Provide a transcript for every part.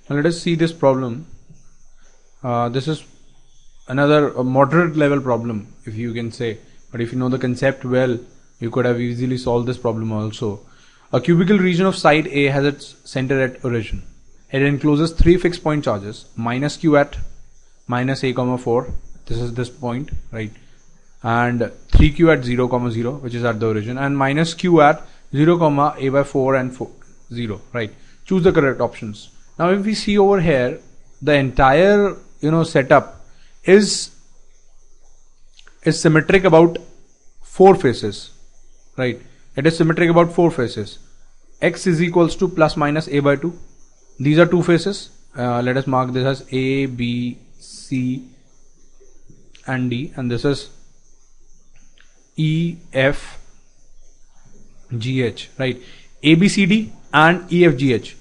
Now let us see this problem. This is another moderate level problem, if you can say, but if you know the concept well, you could have easily solved this problem also. A cubical region of side A has its center at origin. It encloses three fixed point charges, minus q at minus a comma 4, this is this point, right, and 3q at 0 comma 0, which is at the origin, and minus q at 0 comma a by 4 and 0, right. Choose the correct options. Now if we see over here, the entire setup is symmetric about 4 faces, right. It is symmetric about 4 faces. X is equals to plus minus a by 2. These are 2 faces. Let us mark this as A, B, C and D, and this is E, F, G, H, right. A, B, C, D and E, F, G, H.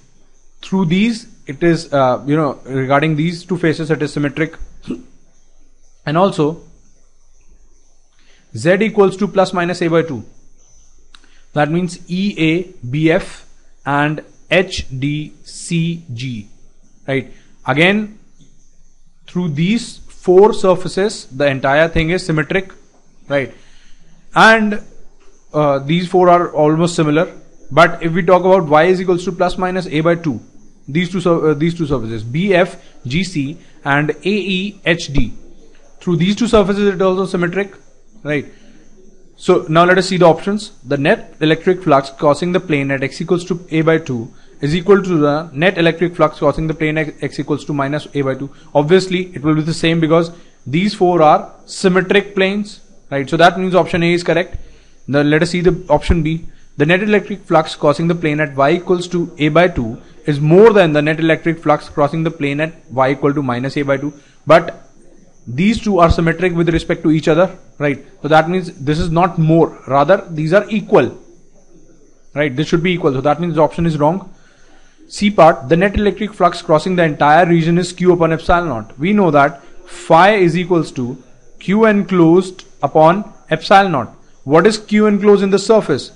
Through these, it is regarding these 2 faces, it is symmetric. And also Z equals to plus minus a by 2. That means EA, BF and HDCG, right. Again, through these 4 surfaces, the entire thing is symmetric, right. And these 4 are almost similar. But if we talk about y is equals to plus minus a by 2, these two surfaces, BF, GC and AE, HD, through these 2 surfaces, it is also symmetric, right. So now let us see the options. The net electric flux crossing the plane at x equals to a by 2 is equal to the net electric flux crossing the plane at x equals to minus a by 2. Obviously, it will be the same because these 4 are symmetric planes, right. So that means option A is correct. Now let us see the option B. The net electric flux crossing the plane at y equals to a by 2 is more than the net electric flux crossing the plane at y equal to minus a by 2. But these 2 are symmetric with respect to each other, right. So that means this is not more, rather these are equal, right. This should be equal. So that means the option is wrong. C part, the net electric flux crossing the entire region is q upon epsilon naught. We know that phi is equals to q enclosed upon epsilon naught. What is q enclosed in the surface?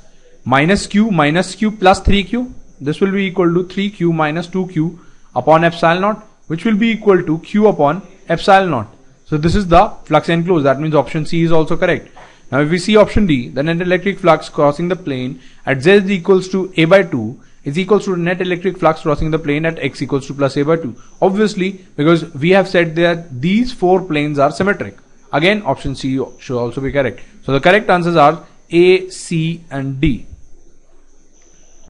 Minus q plus 3q. This will be equal to 3q minus 2q upon epsilon naught, which will be equal to q upon epsilon naught. So this is the flux enclosed. That means option C is also correct. Now if we see option D, the net electric flux crossing the plane at z equals to a by 2 is equals to the net electric flux crossing the plane at x equals to plus a by 2. Obviously, because we have said that these 4 planes are symmetric. Again, option C should also be correct. So the correct answers are A, C and D.